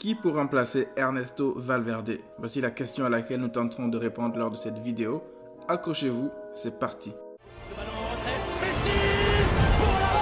Qui pour remplacer Ernesto Valverde? Voici la question à laquelle nous tenterons de répondre lors de cette vidéo. Accrochez-vous, c'est parti. Le ballon en retrait, Messi pour la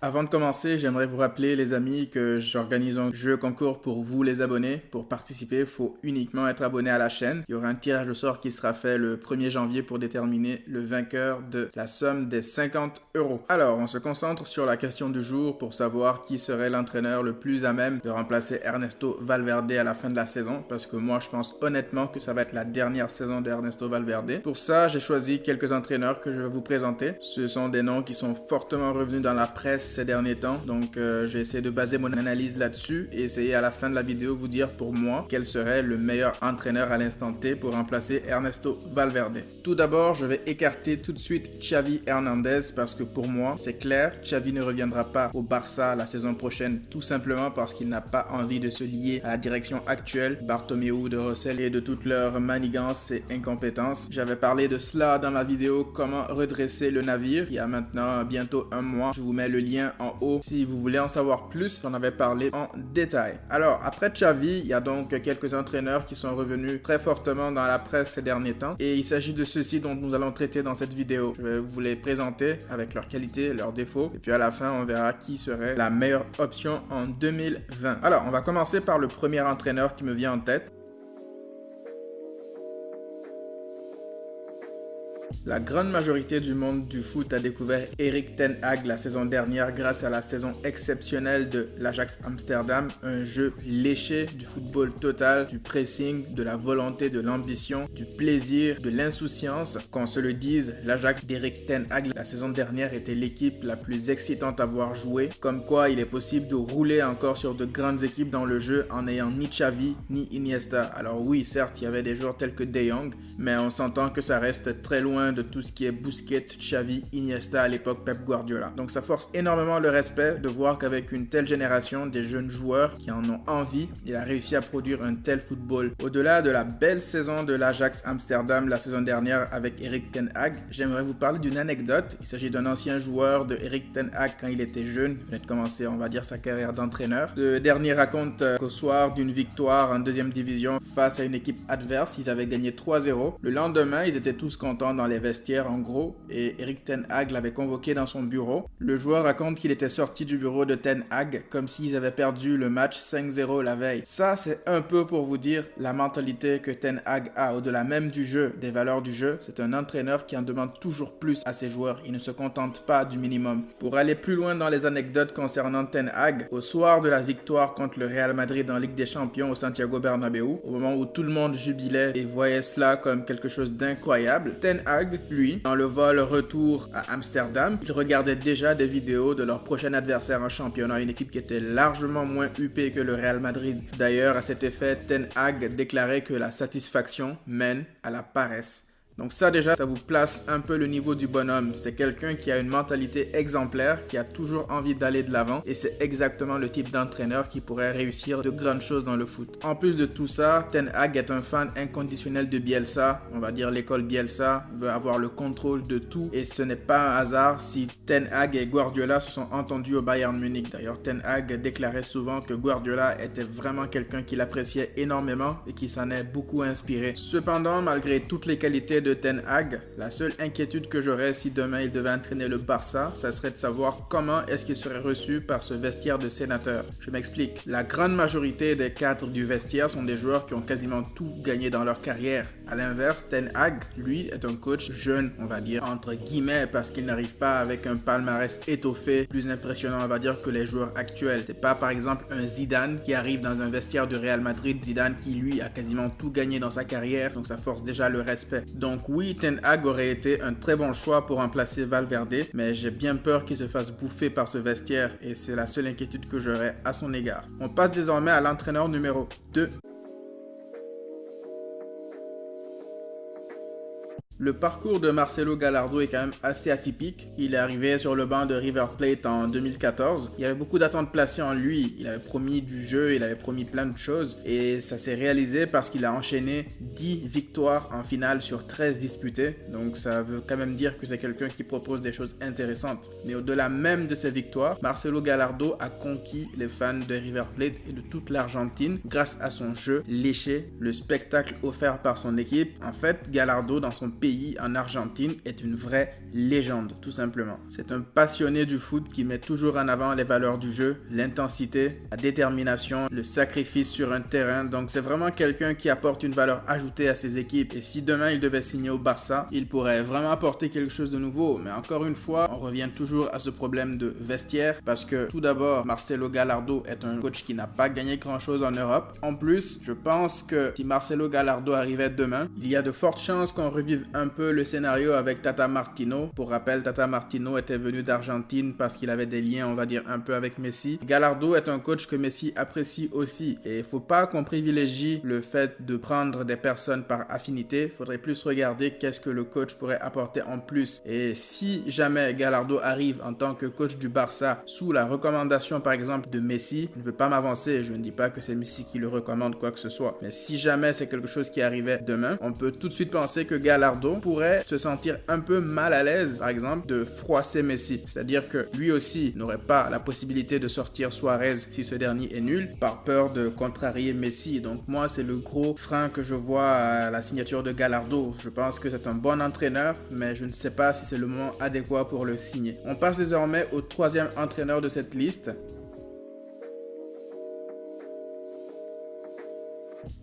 Avant de commencer, j'aimerais vous rappeler les amis que j'organise un jeu concours pour vous les abonnés. Pour participer, il faut uniquement être abonné à la chaîne. Il y aura un tirage au sort qui sera fait le 1er janvier pour déterminer le vainqueur de la somme des 50 €. Alors, on se concentre sur la question du jour pour savoir qui serait l'entraîneur le plus à même de remplacer Ernesto Valverde à la fin de la saison. Parce que moi, je pense honnêtement que ça va être la dernière saison d'Ernesto Valverde. Pour ça, j'ai choisi quelques entraîneurs que je vais vous présenter. Ce sont des noms qui sont fortement revenus dans la presse ces derniers temps, donc j'ai essayé de baser mon analyse là-dessus et essayer à la fin de la vidéo vous dire pour moi quel serait le meilleur entraîneur à l'instant T pour remplacer Ernesto Valverde. Tout d'abord, je vais écarter tout de suite Xavi Hernandez parce que pour moi, c'est clair, Xavi ne reviendra pas au Barça la saison prochaine tout simplement parce qu'il n'a pas envie de se lier à la direction actuelle, Bartomeu, de Rosell et de toute leur manigance et incompétence. J'avais parlé de cela dans la vidéo comment redresser le navire il y a maintenant bientôt un mois. Je vous mets le lien en haut si vous voulez en savoir plus. J'en avais parlé en détail. Alors après Xavi, il y a donc quelques entraîneurs qui sont revenus très fortement dans la presse ces derniers temps et il s'agit de ceux-ci dont nous allons traiter dans cette vidéo. Je vais vous les présenter avec leurs qualités, leurs défauts et puis à la fin on verra qui serait la meilleure option en 2020. Alors on va commencer par le premier entraîneur qui me vient en tête. La grande majorité du monde du foot a découvert Erik ten Hag la saison dernière grâce à la saison exceptionnelle de l'Ajax Amsterdam, un jeu léché, du football total, du pressing, de la volonté, de l'ambition, du plaisir, de l'insouciance. Qu'on se le dise, l'Ajax d'Erik ten Hag la saison dernière était l'équipe la plus excitante à voir jouer, comme quoi il est possible de rouler encore sur de grandes équipes dans le jeu en n'ayant ni Xavi ni Iniesta. Alors oui, certes, il y avait des joueurs tels que De Jong, mais on s'entend que ça reste très loin de tout ce qui est Busquets, Xavi, Iniesta à l'époque Pep Guardiola. Donc ça force énormément le respect de voir qu'avec une telle génération, des jeunes joueurs qui en ont envie, il a réussi à produire un tel football. Au-delà de la belle saison de l'Ajax Amsterdam la saison dernière avec Erik ten Hag, j'aimerais vous parler d'une anecdote. Il s'agit d'un ancien joueur de Erik ten Hag quand il était jeune, il venait de commencer on va dire sa carrière d'entraîneur. Ce dernier raconte qu'au soir d'une victoire en deuxième division face à une équipe adverse, ils avaient gagné 3-0. Le lendemain, ils étaient tous contents dans les vestiaires en gros et Erik ten Hag l'avait convoqué dans son bureau. Le joueur raconte qu'il était sorti du bureau de ten Hag comme s'ils avaient perdu le match 5-0 la veille. Ça c'est un peu pour vous dire la mentalité que ten Hag a au-delà même du jeu, des valeurs du jeu. C'est un entraîneur qui en demande toujours plus à ses joueurs. Il ne se contente pas du minimum. Pour aller plus loin dans les anecdotes concernant ten Hag, au soir de la victoire contre le Real Madrid en Ligue des Champions au Santiago Bernabéu, au moment où tout le monde jubilait et voyait cela comme quelque chose d'incroyable, ten Hag, lui, dans le vol retour à Amsterdam, il regardait déjà des vidéos de leur prochain adversaire en championnat, une équipe qui était largement moins huppée que le Real Madrid. D'ailleurs, à cet effet, ten Hag déclarait que la satisfaction mène à la paresse. Donc ça déjà, ça vous place un peu le niveau du bonhomme. C'est quelqu'un qui a une mentalité exemplaire, qui a toujours envie d'aller de l'avant et c'est exactement le type d'entraîneur qui pourrait réussir de grandes choses dans le foot. En plus de tout ça, ten Hag est un fan inconditionnel de Bielsa. On va dire l'école Bielsa veut avoir le contrôle de tout et ce n'est pas un hasard si ten Hag et Guardiola se sont entendus au Bayern Munich. D'ailleurs, ten Hag déclarait souvent que Guardiola était vraiment quelqu'un qu'il appréciait énormément et qui s'en est beaucoup inspiré. Cependant, malgré toutes les qualités de ten Hag, la seule inquiétude que j'aurais si demain il devait entraîner le Barça, ça serait de savoir comment est-ce qu'il serait reçu par ce vestiaire de sénateurs. Je m'explique. La grande majorité des cadres du vestiaire sont des joueurs qui ont quasiment tout gagné dans leur carrière. À l'inverse, ten Hag, lui, est un coach jeune, on va dire, entre guillemets, parce qu'il n'arrive pas avec un palmarès étoffé, plus impressionnant, on va dire, que les joueurs actuels. C'est pas, par exemple, un Zidane qui arrive dans un vestiaire de Real Madrid, Zidane qui, lui, a quasiment tout gagné dans sa carrière, donc ça force déjà le respect. Donc oui, ten Hag aurait été un très bon choix pour remplacer Valverde, mais j'ai bien peur qu'il se fasse bouffer par ce vestiaire et c'est la seule inquiétude que j'aurais à son égard. On passe désormais à l'entraîneur numéro 2. Le parcours de Marcelo Gallardo est quand même assez atypique. Il est arrivé sur le banc de River Plate en 2014. Il y avait beaucoup d'attentes placées en lui. Il avait promis du jeu, il avait promis plein de choses et ça s'est réalisé parce qu'il a enchaîné 10 victoires en finale sur 13 disputées. Donc ça veut quand même dire que c'est quelqu'un qui propose des choses intéressantes. Mais au-delà même de ces victoires, Marcelo Gallardo a conquis les fans de River Plate et de toute l'Argentine grâce à son jeu léché, le spectacle offert par son équipe. En fait, Gallardo dans son pays, en Argentine, est une vraie légende, tout simplement. C'est un passionné du foot qui met toujours en avant les valeurs du jeu, l'intensité, la détermination, le sacrifice sur un terrain. Donc c'est vraiment quelqu'un qui apporte une valeur ajoutée à ses équipes. Et si demain il devait signer au Barça, il pourrait vraiment apporter quelque chose de nouveau. Mais encore une fois, on revient toujours à ce problème de vestiaire parce que tout d'abord, Marcelo Gallardo est un coach qui n'a pas gagné grand-chose en Europe. En plus, je pense que si Marcelo Gallardo arrivait demain, il y a de fortes chances qu'on revive un peu le scénario avec Tata Martino. Pour rappel, Tata Martino était venu d'Argentine parce qu'il avait des liens, on va dire, un peu avec Messi. Gallardo est un coach que Messi apprécie aussi. Et il ne faut pas qu'on privilégie le fait de prendre des personnes par affinité. Il faudrait plus regarder qu'est-ce que le coach pourrait apporter en plus. Et si jamais Gallardo arrive en tant que coach du Barça sous la recommandation, par exemple, de Messi, je ne veux pas m'avancer, je ne dis pas que c'est Messi qui le recommande quoi que ce soit. Mais si jamais c'est quelque chose qui arrivait demain, on peut tout de suite penser que Gallardo pourrait se sentir un peu mal à l'aise, par exemple, de froisser Messi. C'est-à-dire que lui aussi n'aurait pas la possibilité de sortir Suarez si ce dernier est nul, par peur de contrarier Messi. Donc moi, c'est le gros frein que je vois à la signature de Gallardo. Je pense que c'est un bon entraîneur, mais je ne sais pas si c'est le moment adéquat pour le signer. On passe désormais au troisième entraîneur de cette liste.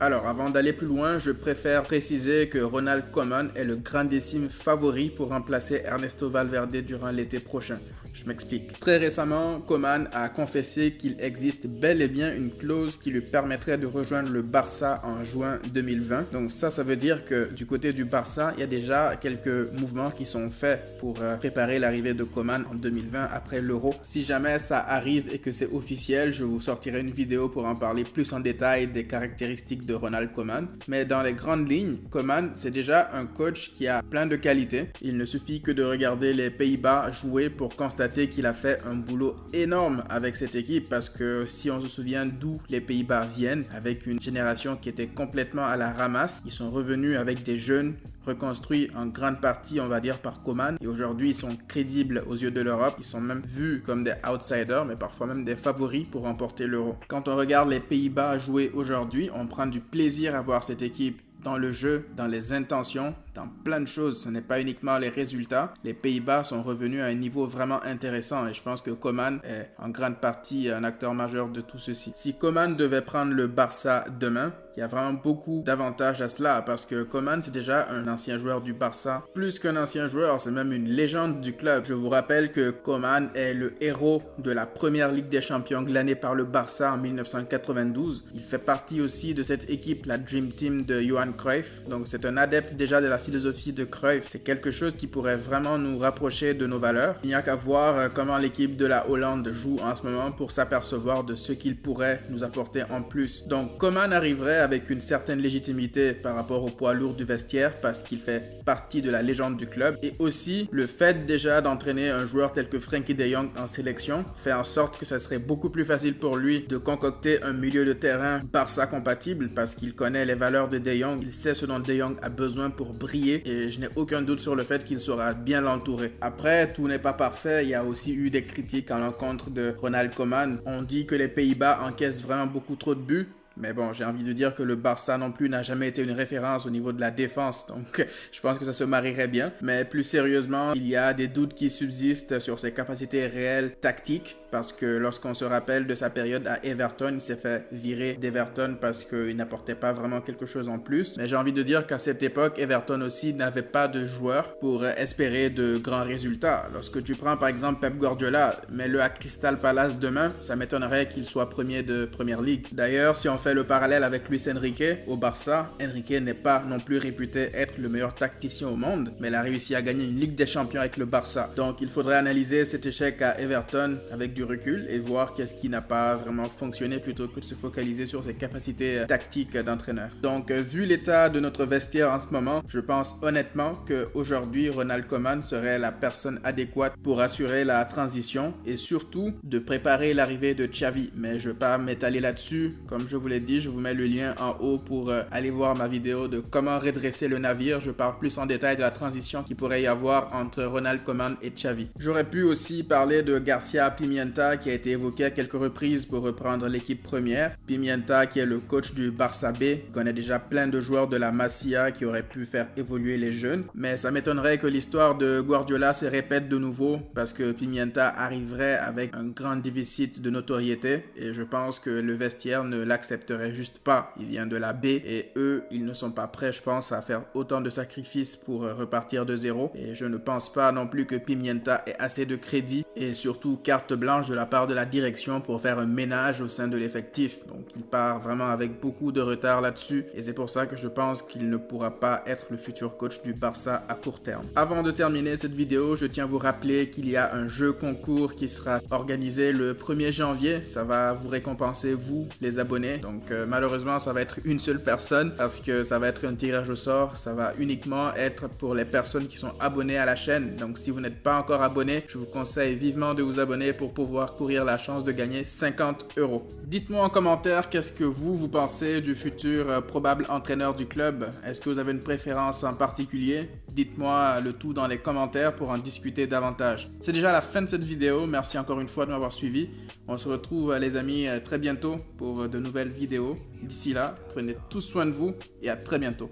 Alors, avant d'aller plus loin, je préfère préciser que Ronald Koeman est le grandissime favori pour remplacer Ernesto Valverde durant l'été prochain. Je m'explique. Très récemment, Koeman a confessé qu'il existe bel et bien une clause qui lui permettrait de rejoindre le Barça en juin 2020. Donc ça veut dire que du côté du Barça, il y a déjà quelques mouvements qui sont faits pour préparer l'arrivée de Koeman en 2020 après l'Euro. Si jamais ça arrive et que c'est officiel, je vous sortirai une vidéo pour en parler plus en détail des caractéristiques de Ronald Koeman. Mais dans les grandes lignes, Koeman, c'est déjà un coach qui a plein de qualités. Il ne suffit que de regarder les Pays-Bas jouer pour constater qu'il a fait un boulot énorme avec cette équipe parce que si on se souvient d'où les Pays-Bas viennent, avec une génération qui était complètement à la ramasse, ils sont revenus avec des jeunes reconstruits en grande partie, on va dire, par Koeman. Et aujourd'hui, ils sont crédibles aux yeux de l'Europe. Ils sont même vus comme des outsiders, mais parfois même des favoris pour remporter l'Euro. Quand on regarde les Pays-Bas jouer aujourd'hui, on prend du plaisir à voir cette équipe dans le jeu, dans les intentions, dans plein de choses. Ce n'est pas uniquement les résultats. Les Pays-Bas sont revenus à un niveau vraiment intéressant et je pense que Koeman est en grande partie un acteur majeur de tout ceci. Si Koeman devait prendre le Barça demain, il y a vraiment beaucoup d'avantages à cela parce que Koeman, c'est déjà un ancien joueur du Barça. Plus qu'un ancien joueur, c'est même une légende du club. Je vous rappelle que Koeman est le héros de la première Ligue des Champions glanée par le Barça en 1992. Il fait partie aussi de cette équipe, la Dream Team de Johan Cruyff. Donc c'est un adepte déjà de la philosophie de Cruyff. C'est quelque chose qui pourrait vraiment nous rapprocher de nos valeurs. Il n'y a qu'à voir comment l'équipe de la Hollande joue en ce moment pour s'apercevoir de ce qu'il pourrait nous apporter en plus. Donc Koeman arriverait avec une certaine légitimité par rapport au poids lourd du vestiaire parce qu'il fait partie de la légende du club et aussi le fait déjà d'entraîner un joueur tel que Frenkie de Jong en sélection fait en sorte que ça serait beaucoup plus facile pour lui de concocter un milieu de terrain Barça compatible parce qu'il connaît les valeurs de De Jong, il sait ce dont De Jong a besoin pour briller et je n'ai aucun doute sur le fait qu'il saura bien l'entourer. Après, tout n'est pas parfait, il y a aussi eu des critiques à l'encontre de Ronald Koeman. On dit que les Pays-Bas encaissent vraiment beaucoup trop de buts. Mais bon, j'ai envie de dire que le Barça non plus n'a jamais été une référence au niveau de la défense, donc je pense que ça se marierait bien. Mais plus sérieusement, il y a des doutes qui subsistent sur ses capacités réelles tactiques, parce que lorsqu'on se rappelle de sa période à Everton, il s'est fait virer d'Everton parce qu'il n'apportait pas vraiment quelque chose en plus. Mais j'ai envie de dire qu'à cette époque, Everton aussi n'avait pas de joueurs pour espérer de grands résultats. Lorsque tu prends par exemple Pep Guardiola, mets-le à Crystal Palace demain, ça m'étonnerait qu'il soit premier de Premier League. D'ailleurs, si on fait le parallèle avec Luis Enrique au Barça, Enrique n'est pas non plus réputé être le meilleur tacticien au monde, mais il a réussi à gagner une Ligue des Champions avec le Barça. Donc il faudrait analyser cet échec à Everton avec du recul et voir qu'est-ce qui n'a pas vraiment fonctionné plutôt que de se focaliser sur ses capacités tactiques d'entraîneur. Donc vu l'état de notre vestiaire en ce moment, je pense honnêtement qu'aujourd'hui Ronald Koeman serait la personne adéquate pour assurer la transition et surtout de préparer l'arrivée de Xavi. Mais je ne vais pas m'étaler là-dessus. Comme je vous l'ai dit, je vous mets le lien en haut pour aller voir ma vidéo de comment redresser le navire. Je parle plus en détail de la transition qu'il pourrait y avoir entre Ronald Koeman et Xavi. J'aurais pu aussi parler de Garcia Pimienta qui a été évoqué à quelques reprises pour reprendre l'équipe première. Pimienta qui est le coach du Barça B, connaît déjà plein de joueurs de la Masia qui auraient pu faire évoluer les jeunes. Mais ça m'étonnerait que l'histoire de Guardiola se répète de nouveau parce que Pimienta arriverait avec un grand déficit de notoriété et je pense que le vestiaire ne l'accepterait juste pas. Il vient de la B et eux, ils ne sont pas prêts, je pense, à faire autant de sacrifices pour repartir de zéro. Et je ne pense pas non plus que Pimienta ait assez de crédit et surtout carte blanche de la part de la direction pour faire un ménage au sein de l'effectif. Donc il part vraiment avec beaucoup de retard là-dessus et c'est pour ça que je pense qu'il ne pourra pas être le futur coach du Barça à court terme. Avant de terminer cette vidéo, je tiens à vous rappeler qu'il y a un jeu concours qui sera organisé le 1er janvier. Ça va vous récompenser, vous, les abonnés. Donc malheureusement, ça va être une seule personne parce que ça va être un tirage au sort. Ça va uniquement être pour les personnes qui sont abonnées à la chaîne. Donc si vous n'êtes pas encore abonné, je vous conseille vivement de vous abonner pour pouvoir courir la chance de gagner 50 €. Dites-moi en commentaire qu'est-ce que vous pensez du futur probable entraîneur du club. Est-ce que vous avez une préférence en particulier? Dites-moi le tout dans les commentaires pour en discuter davantage. C'est déjà la fin de cette vidéo. Merci encore une fois de m'avoir suivi. On se retrouve les amis très bientôt pour de nouvelles vidéos. D'ici là, prenez tous soin de vous et à très bientôt.